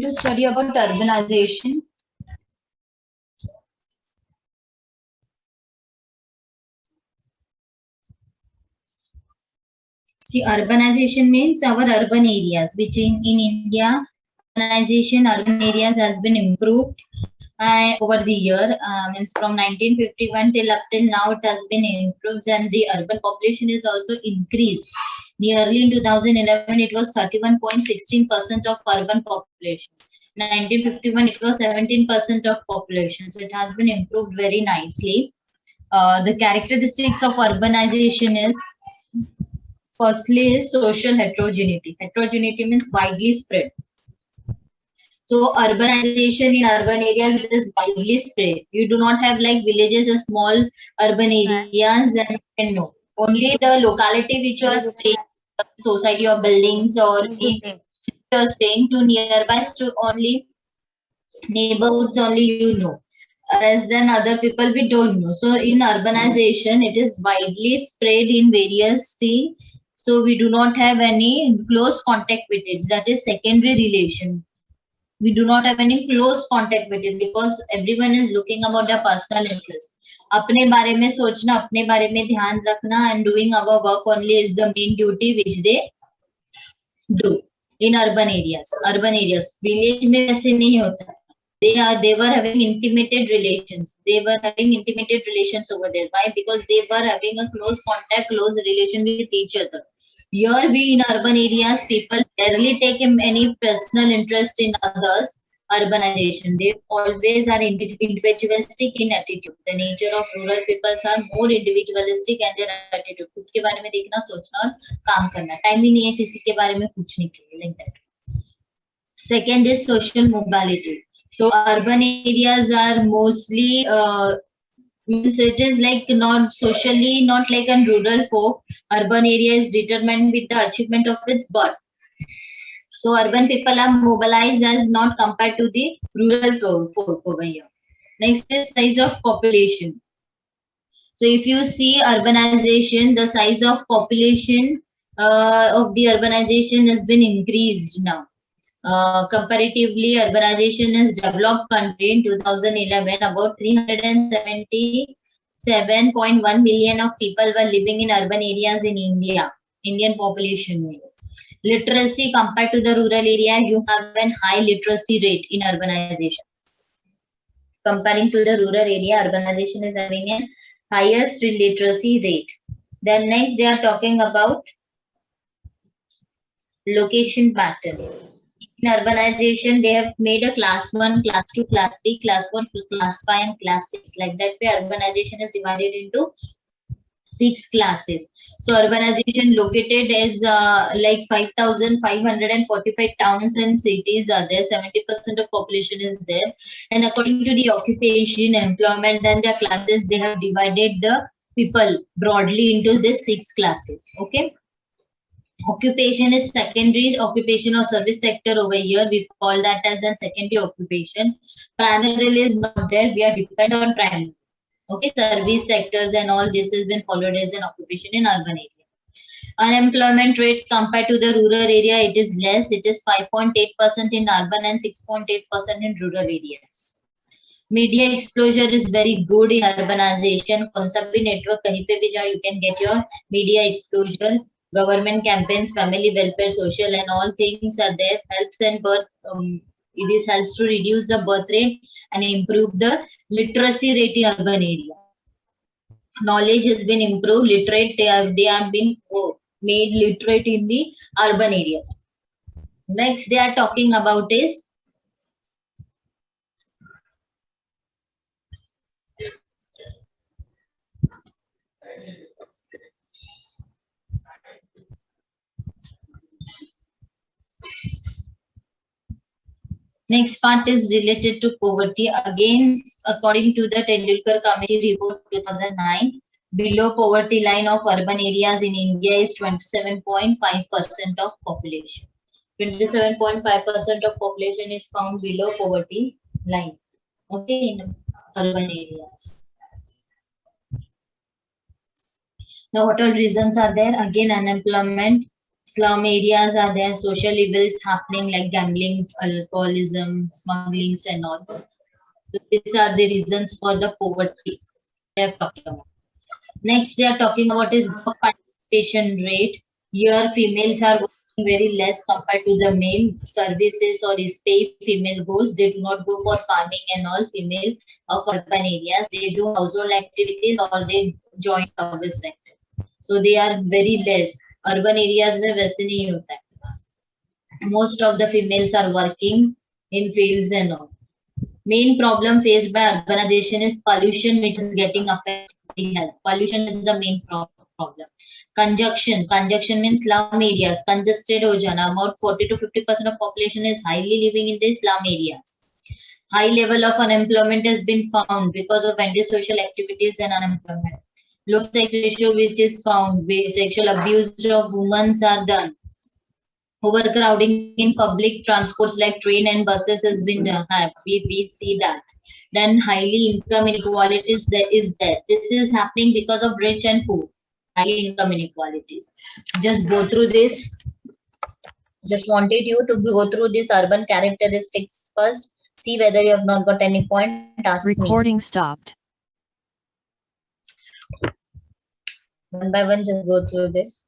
to study about urbanization. See, urbanization means our urban areas, which in India, urbanization, urban areas has been improved over the year. Means from 1951 till now, it has been improved, and the urban population is also increased. Nearly in 2011, it was 31.16% of urban population. 1951, it was 17% of population. So it has been improved very nicely. The characteristics of urbanization is, firstly, is social heterogeneity. Heterogeneity means widely spread. So urbanization in urban areas, it is widely spread. You do not have like villages or small urban areas, and no. Only the locality which you are staying, society or buildings, or you are staying to nearby to only neighborhoods only you know. Whereas than other people we don't know. So in urbanization, it is widely spread in various things. So we do not have any close contact with it. That is secondary relation. We do not have any close contact with it because everyone is looking about their personal interest. अपने बारे में सोचना, अपने बारे में ध्यान रखना, and doing our work only is the main duty which they do in urban areas. Urban areas, village में ऐसे नहीं होता. They were having intimated relations. They were having intimated relations over there. Why? Because they were having a close contact, close relation with each other. Here we in urban areas, people barely take any personal interest in others. Urbanization, they always are individualistic in attitude. The nature of rural peoples are more individualistic and their attitude. खुद के बारे में देखना, सोचना और काम करना. Time ही नहीं है किसी के बारे में पूछने के लिए, like that. Second is social mobility. So urban areas are mostly means it is like not socially, not like a rural folk. Urban area is determined with the achievement of its birth. So urban people are mobilized as not compared to the rural folk over here. Next is size of population. So if you see urbanization, the size of population of the urbanization has been increased now. Comparatively, urbanization is developed country in 2011, about 377.1 million of people were living in urban areas in India, Indian population. Literacy compared to the rural area, you have a high literacy rate in urbanization. Comparing to the rural area, urbanization is having a highest literacy rate. Then next, they are talking about location pattern. In urbanization, they have made a class 1, class 2, class 3, class 4, class 5, and class 6. Like that way, urbanization is divided into 6 classes. So urbanization located is like 5,545 towns and cities are there. 70% of population is there. And according to the occupation, employment, and their classes, they have divided the people broadly into these 6 classes. Okay. Occupation is secondary occupation or service sector over here. We call that as a secondary occupation. Primarily is not there. We are dependent on primary. Okay, service sectors and all this has been followed as an occupation in urban area. Unemployment rate compared to the rural area, it is less. It is 5.8% in urban and 6.8% in rural areas. Media exposure is very good in urbanization. Concept network kahin pe bhi jao, you can get your media exposure. Government campaigns, family welfare, social, and all things are there. Helps and birth. This helps to reduce the birth rate and improve the literacy rate in urban area. Knowledge has been improved. Literate, they have been made literate in the urban areas. Next, they are talking about is next part is related to poverty. Again, according to the Tendulkar Committee report 2009, below poverty line of urban areas in India is 27.5% of population. 27.5% of population is found below poverty line. Okay, in urban areas. Now, what all reasons are there? Again, unemployment, Slum areas are there, social evils happening like gambling, alcoholism, smugglings, and all. So these are the reasons for the poverty they have talked about. Next, they are talking about is job participation rate. Here, females are working very less compared to the male services or is pay female goes. They do not go for farming and all. Female of urban areas, they do household activities or they join service sector. So they are very less. Urban areas में वैसे नहीं होता है. Most of the females are working in fields and all. Main problem faced by urbanization is pollution, which is getting affecting health. Pollution is the main problem. Congestion means slum areas. Congested ho jana. About 40 to 50% of population is highly living in the slum areas. High level of unemployment has been found because of antisocial activities and unemployment. Low sex ratio, which is found. Sexual abuse of women are done. Overcrowding in public transports like train and buses has been done. We see that. Then highly income inequalities there is there. This is happening because of rich and poor. Highly income inequalities. Just go through this. Just wanted you to go through these urban characteristics first. See whether you have not got any point. Ask Recording me. stopped. One by one, just go through this.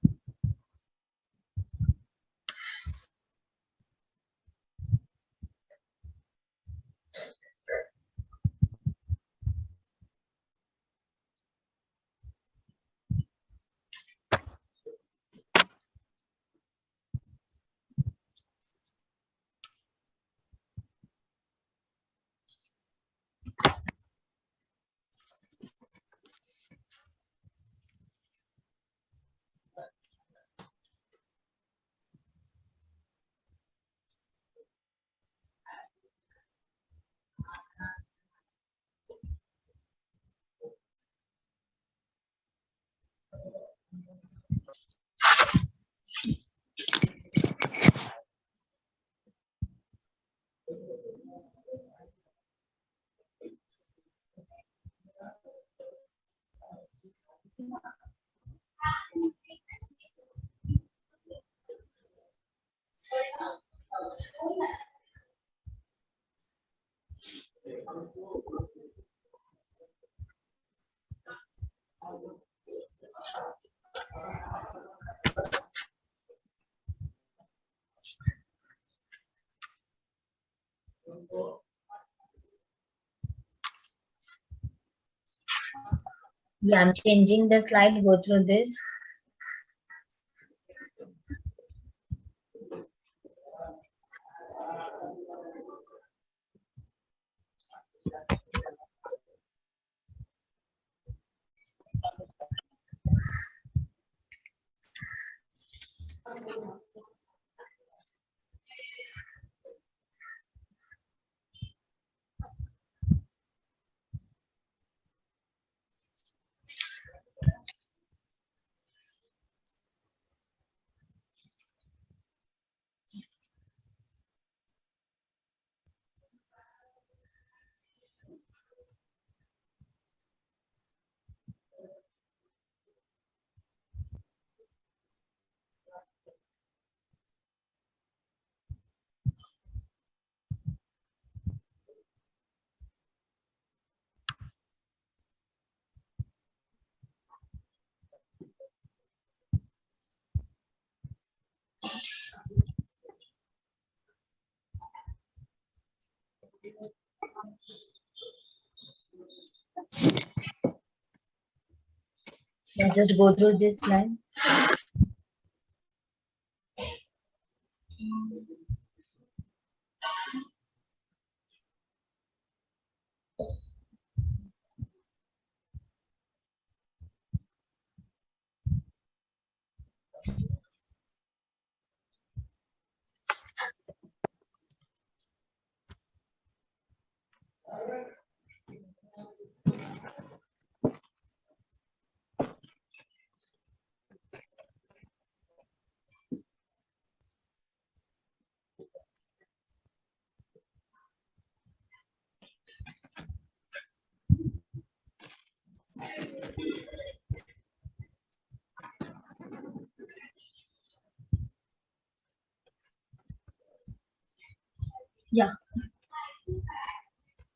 Yeah, I'm changing the slide. Go through this. Yeah, just go through this slide.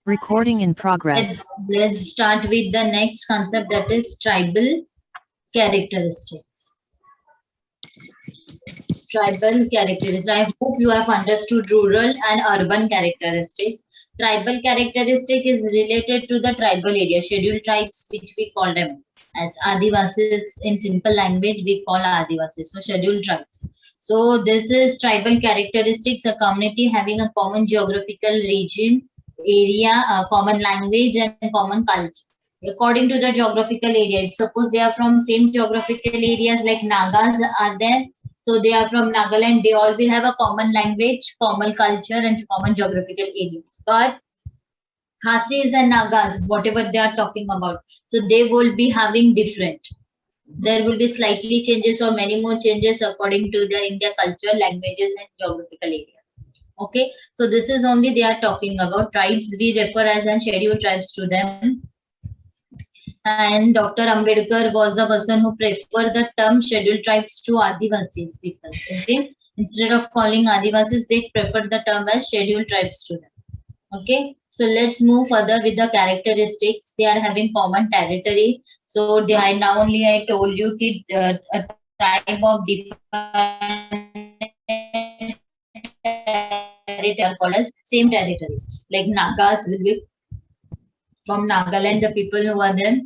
Recording in progress. Let's start with the next concept, that is tribal characteristics. Tribal characteristics. I hope you have understood rural and urban characteristics. Tribal characteristic is related to the tribal area, scheduled tribes, which we call them as Adivasis. In simple language, we call Adivasis. So scheduled tribes. So this is tribal characteristics, a community having a common geographical region, area, common language, and common culture. According to the geographical area, suppose they are from same geographical areas, like Nagas are there. So they are from Nagaland. They all will have a common language, common culture, and common geographical areas. But Khasis and Nagas, whatever they are talking about, so they will be having different. There will be slightly changes or many more changes according to their India culture, languages, and geographical area. Okay, so this is only they are talking about tribes. We refer as and scheduled tribes to them. And Dr. Ambedkar was the person who preferred the term scheduled tribes to Adivasis people. Okay, instead of calling Adivasis, they preferred the term as scheduled tribes to them. Okay, so let's move further with the characteristics. They are having common territory. So they are, now only I told you that a type of territory are called as same territories. Like Nagas will be from Nagaland. The people who are there,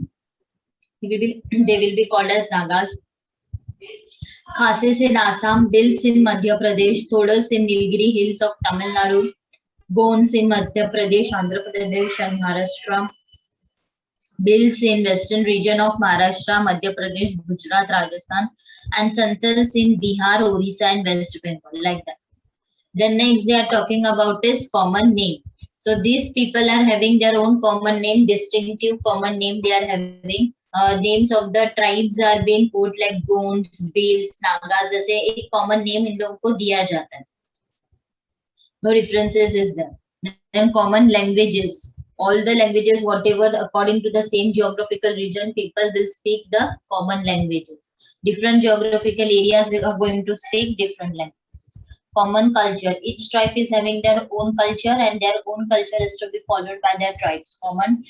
they will be called as Nagas. Khasis in Assam, Bills in Madhya Pradesh, Thodas in Nilgiri hills of Tamil Nadu, Gons in Madhya Pradesh, Andhra Pradesh, and Maharashtra. Bills in western region of Maharashtra, Madhya Pradesh, Gujarat, Rajasthan, and Santals in Bihar, Orissa, and West Bengal, like that. Then next they are talking about is common name. So these people are having their own common name, distinctive common name they are having. Names of the tribes are being put like Gonds, Bills, Nagas, जैसे एक common name इन लोगों को दिया जाता है. No differences is there. Then common languages. All the languages, whatever according to the same geographical region, people will speak the common languages. Different geographical areas are going to speak different languages. Common culture. Each tribe is having their own culture, and their own culture is to be followed by their tribes. Common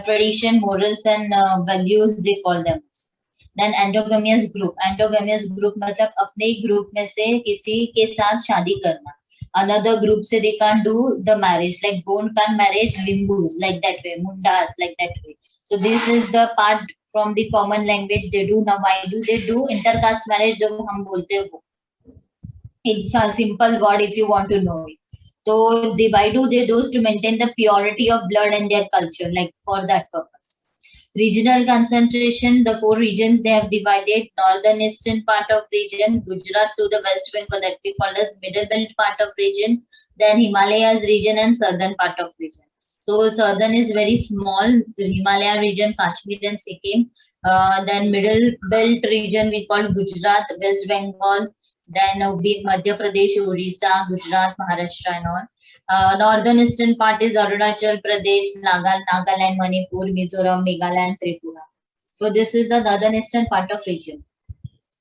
tradition, morals, and values they call them. Then endogamous group. Endogamous group मतलब अपने ही group में से किसी के साथ शादी करना. Another group say they can't do the marriage, like Gond can't marriage Limbus, like that way, Mundas, like that way. So this is the part from the common language they do. Now why do they do intercaste marriage? जो हम बोलते हैं वो, it's a simple word if you want to know it. So they, why do they do to maintain the purity of blood and their culture, like for that purpose. Regional concentration, the 4 regions they have divided: northern eastern part of region, Gujarat to the West Bengal, that we call as middle belt part of region, then Himalayas region, and southern part of region. So southern is very small, the Himalaya region, Kashmir and Sikkim. Then middle belt region we call Gujarat, West Bengal, then Madhya Pradesh, Orissa, Gujarat, Maharashtra, and all. Northern eastern part is Arunachal Pradesh, Nagaland, Manipur, Mizoram, Meghalaya, and Tripura. So this is the northern eastern part of region.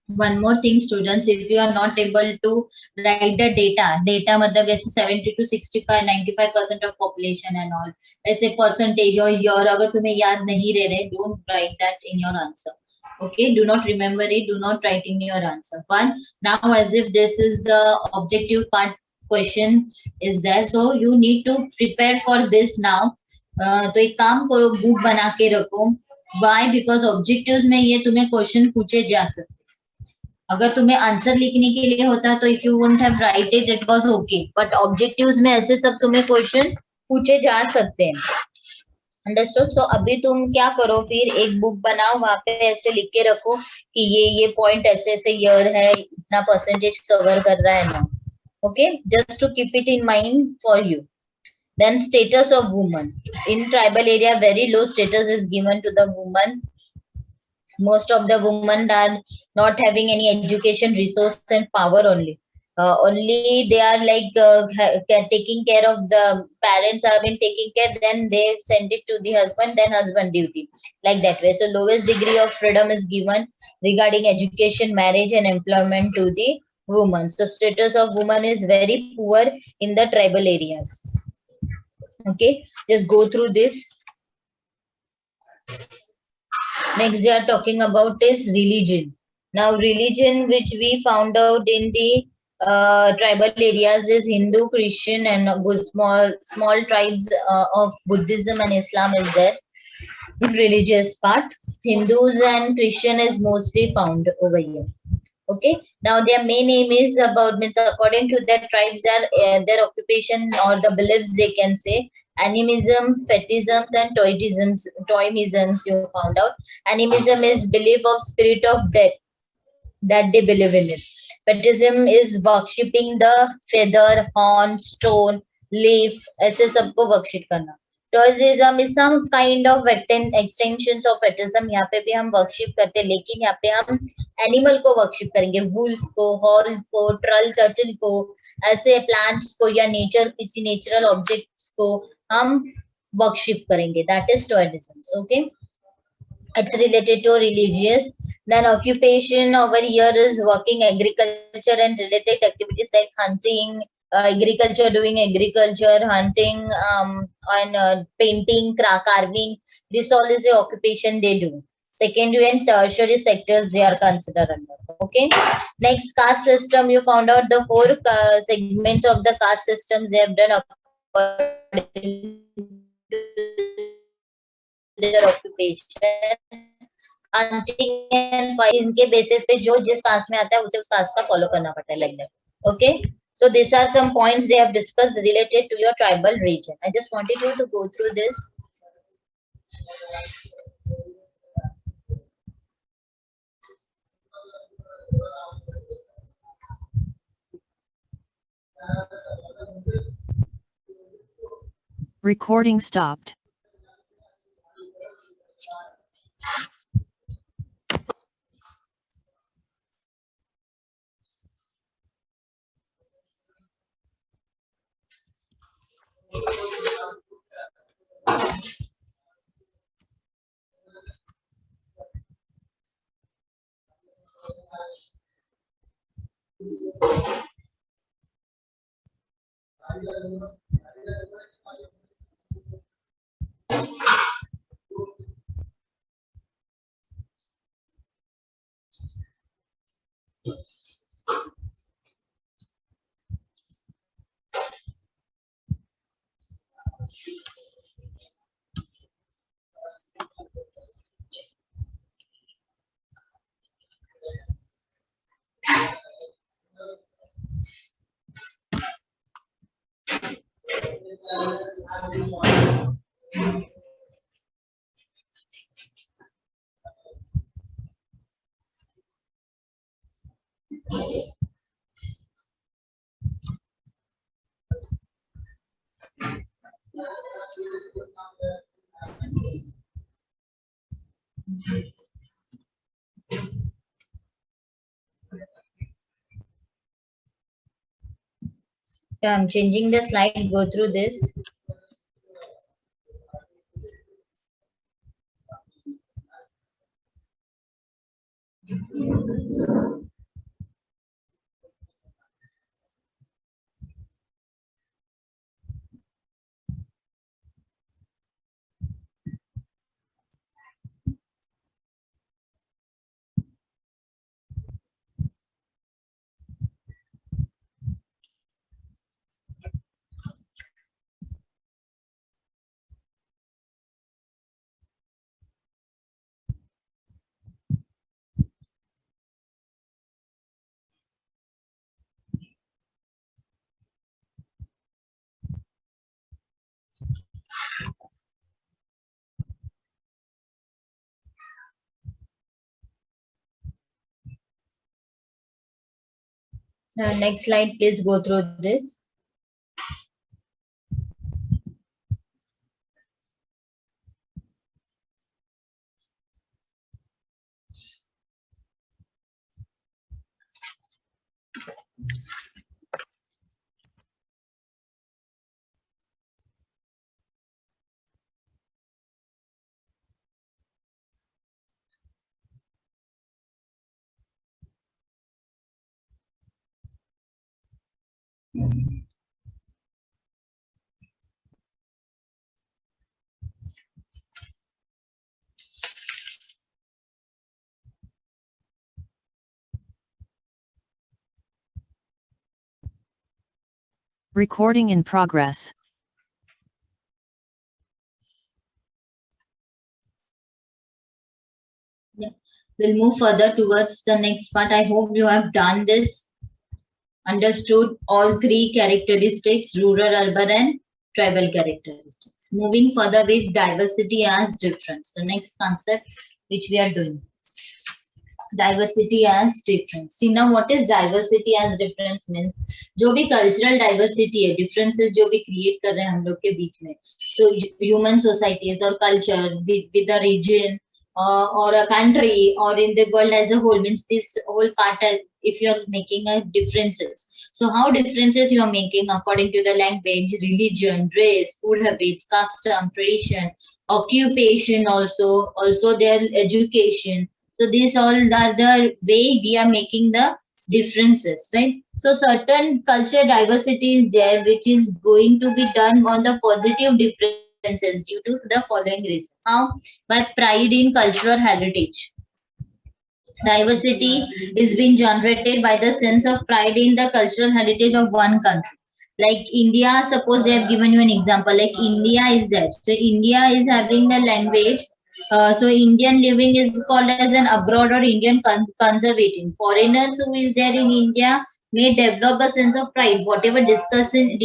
One more thing, students, if you are not able to write the data मतलब वैसे 70 to 65, 95% of population and all, ऐसे percentage or year अगर तुम्हें याद नहीं रहे, don't write that in your answer. Okay, do not remember it, do not write in your answer. But now as if this is the objective part question is there, so you need to prepare for this now. तो एक काम करो, book बना के रखो. Why? Because objectives में ये तुम्हें क्वेश्चन पूछे जा सकते. अगर तुम्हें आंसर लिखने के लिए होता तो if you wouldn't have right it, it was okay, but objectives में ऐसे सब तुम्हें क्वेश्चन पूछे जा सकते हैं. अंडरस्टूड? सो अभी तुम क्या करो, फिर एक बुक बनाओ, वहां पे ऐसे लिख के रखो कि ये पॉइंट ऐसे ऐसे ईयर है, इतना परसेंटेज कवर कर रहा है ना. Okay, just to keep it in mind for you. Then status of woman. In tribal area, very low status is given to the woman. Most of the women are not having any education, resource, and power only. Only they are like taking care of the parents have been taking care, then they send it to the husband, then husband duty, like that way. So lowest degree of freedom is given regarding education, marriage, and employment to the woman. So status of woman is very poor in the tribal areas. Okay, just go through this. Next, they are talking about is religion. Now, religion which we found out in the tribal areas is Hindu, Christian, and small tribes of Buddhism and Islam is there. In religious part, Hindus and Christian is mostly found over here. Okay, now their main aim is about, means according to their tribes, their occupation or the beliefs, they can say animism, fetisms, and toimisms. You found out animism is belief of spirit of death, that they believe in it. Fetism is worshipping the feather, horn, stone, leaf, ऐसे सबको worship करना. Toism is some kind of extensions of fetism. यहाँ पे भी हम worship करते हैं, लेकिन यहाँ पे हम animal को worship करेंगे, wolf को, hall को, turtle को, ऐसे plants को या nature किसी natural objects को हम worship करेंगे. That is toism. Okay. It's related to religious. Then occupation over here is working agriculture and related activities like hunting, agriculture, doing agriculture, hunting, and painting, carving. This all is the occupation they do. Secondary and tertiary sectors they are considered under. Okay. Next, caste system. You found out the four segments of the caste systems they have done according to their occupation. Hunting and इनके basis पे जो जिस cast में आता है उसे उस cast का फॉलो करना पड़ता है, like that. Okay, so these are some points they have discussed related to your tribal region. I just wanted you to go through this. Recording stopped. Yeah, I'm changing the slide. Go through this. Next slide, please go through this. Recording in progress. Yeah. We'll move further towards the next part. I hope you have done this, understood all three characteristics, rural, urban, and tribal characteristics. Moving further with diversity as difference, the next concept which we are doing. Diversity as difference. See now what is diversity as difference means, जो भी cultural diversity है, differences जो भी create कर रहे हैं हम लोग के बीच में, so human societies or culture with the region or a country or in the world as a whole, means this whole part, if you are making a differences. So how differences you are making according to the language, religion, race, food habits, custom, tradition, occupation, also their education. So these all are the way we are making the differences, right? So certain culture diversity is there, which is going to be done on the positive differences due to the following reason. How? By pride in cultural heritage. Diversity is being generated by the sense of pride in the cultural heritage of one country. Like India, suppose they have given you an example, like India is there. So India is having a language. So Indian living is called as an abroad or Indian conservating. Foreigners who is there in India may develop a sense of pride. Whatever discussion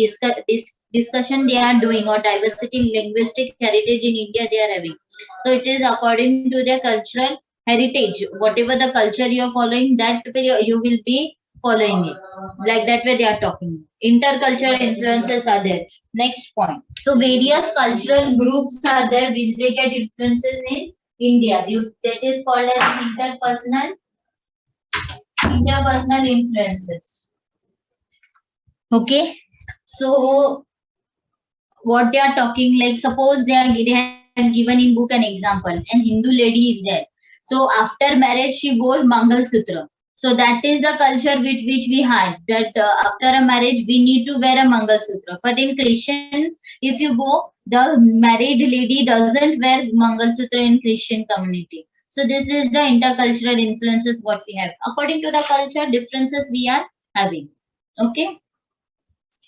they are doing or diversity linguistic heritage in India they are having. So it is according to their cultural heritage. Whatever the culture you are following, that way you will be following it. Like that way they are talking. Intercultural influences are there. Next point. So various cultural groups are there which they get influences in India. That is called as interpersonal influences. Okay. So what they are talking, like suppose they have given in book an example, and Hindu lady is there. So after marriage she wore Mangal Sutra. So that is the culture which we had, that after a marriage we need to wear a Mangal Sutra. But in Christian, if you go, the married lady doesn't wear Mangal Sutra in Christian community. So this is the intercultural influences what we have. According to the culture differences we are having. Okay.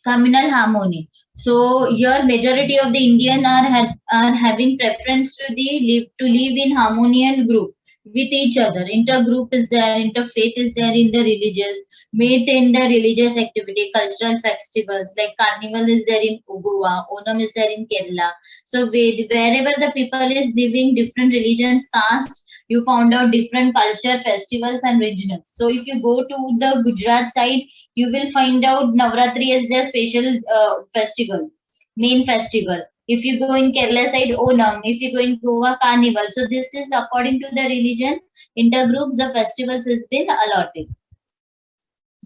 Communal harmony. So here majority of the Indian are having preference to live in harmonious group with each other. Intergroup is there, interfaith is there in the religious, meet in the religious activity, cultural festivals like Carnival is there in Goa, Onam is there in Kerala. So wherever the people is living different religions, caste, you found out different culture, festivals and regions. So if you go to the Gujarat side, you will find out Navratri is their special festival, main festival. If you go in Kerala side, Onam. If you go in Goa, Carnival. So this is according to the religion, intergroups, the festivals has been allotted.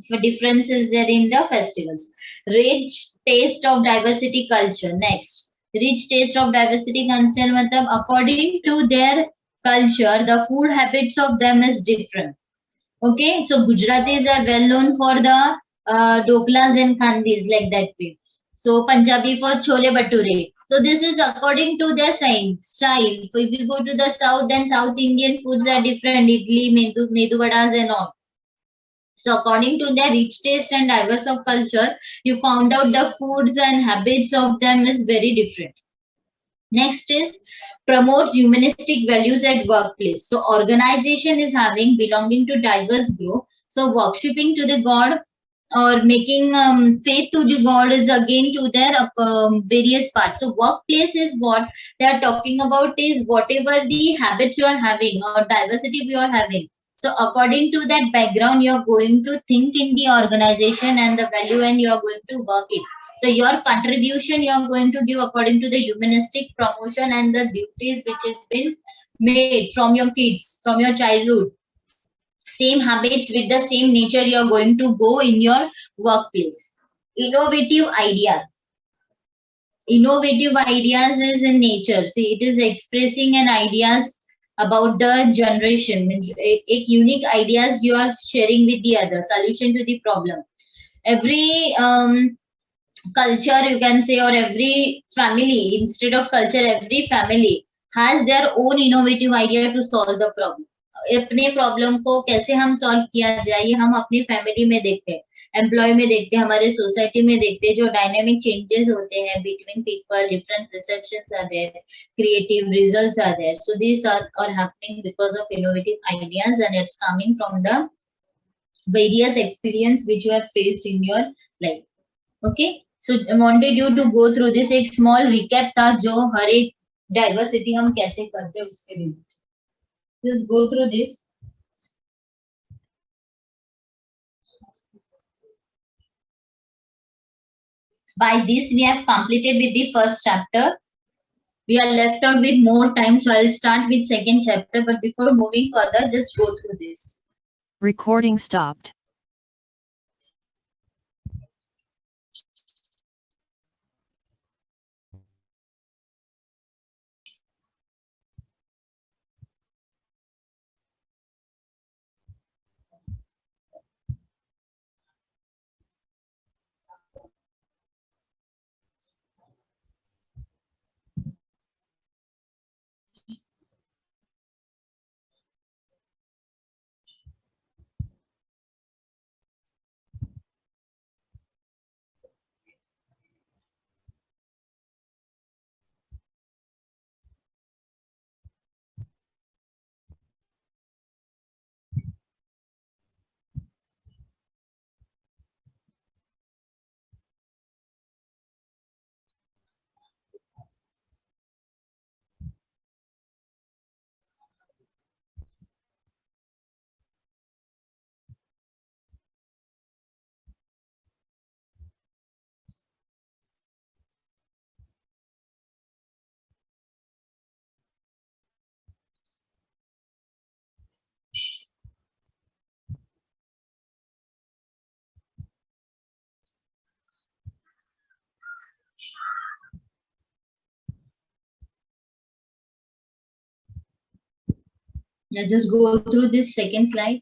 For difference is there in the festivals. Rich taste of diversity culture. Next, rich taste of diversity culture, matlab according to their culture, the food habits of them is different. Okay, so Gujaratis are well known for the doklas and khandvis, like that way. So Punjabi for chole bhature. So this is according to their style. So if you go to the south, then South Indian foods are different. Idli, medu vadas and all. So according to their rich taste and diverse of culture, you found out the foods and habits of them is very different. Next is promotes humanistic values at workplace. So organization is having belonging to diverse group. So worshipping to the God or making faith to the God is again to their various parts. So workplace is what they are talking about is whatever the habits you are having or diversity you are having. So according to that background, you are going to think in the organization and the value and you are going to work it. So your contribution you are going to give according to the humanistic promotion and the duties which has been made from your kids, from your childhood. Same habits with the same nature you are going to go in your workplace. Innovative ideas. Innovative ideas is in nature. See, it is expressing an ideas about the generation. Means unique ideas you are sharing with the other. Solution to the problem. Every culture you can say, or every family, instead of culture, every family has their own innovative idea to solve the problem. अपने problem को कैसे हम solve किया जाए ये हम अपनी family में देखते हैं. एम्प्लॉय में देखते हैं, हमारे सोसाइटी में देखते हैं, जो डायनेमिक चेंजेस होते हैं between people, different perceptions are there, creative results are there. So these are happening because of innovative ideas, and it's coming from the various experience which you have faced in your life. Okay, so I wanted you to go through this. एक small recap था जो हर एक diversity हम कैसे करते हैं उसके लिए. Just go through this. By this, we have completed with the first chapter. We are left out with more time, so I'll start with second chapter. But before moving further, just go through this. Recording stopped. Yeah, just go through this second slide.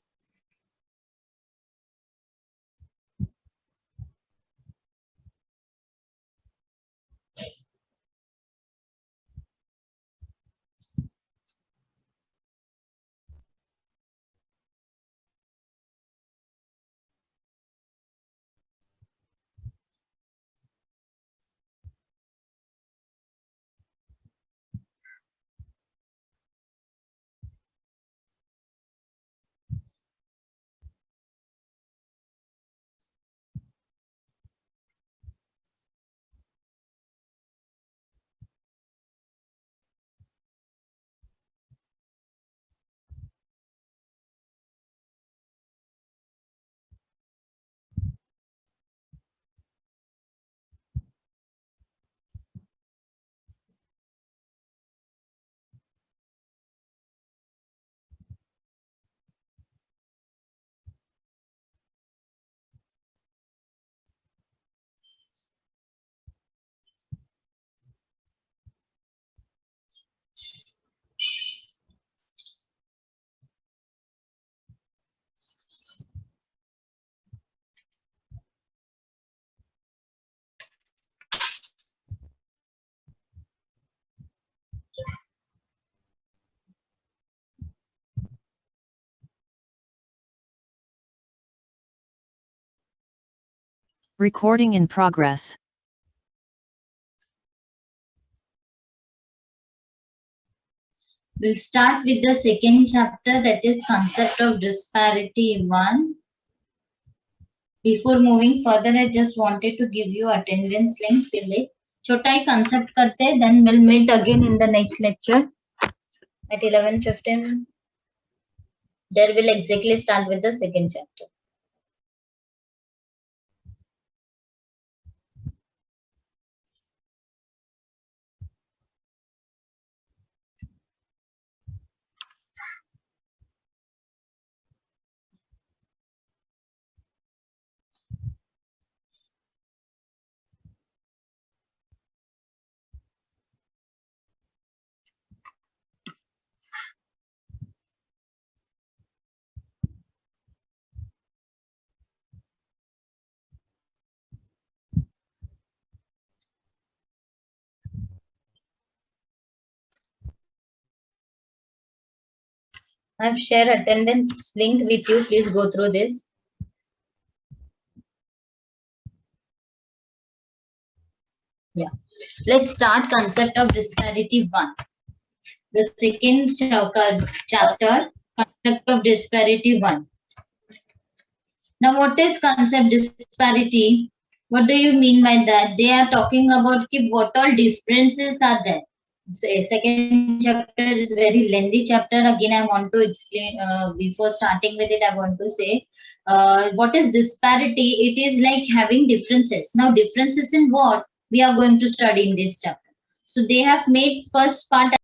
Recording in progress. We'll start with the second chapter, that is concept of disparity 1. Before moving further, I just wanted to give you attendance link. Fill it. छोटा ही concept करते हैं, then we'll meet again in the next lecture at 11:15. There will exactly start with the second chapter. I've shared attendance link with you. Please go through this. Yeah. Let's start concept of disparity 1. The second chapter, concept of disparity 1. Now, what is concept disparity? What do you mean by that? They are talking about what all differences are there. Second chapter is very lengthy chapter. Again, I want to explain. Before starting with it, I want to say what is disparity. It is like having differences. Now, differences in what we are going to study in this chapter. So they have made first part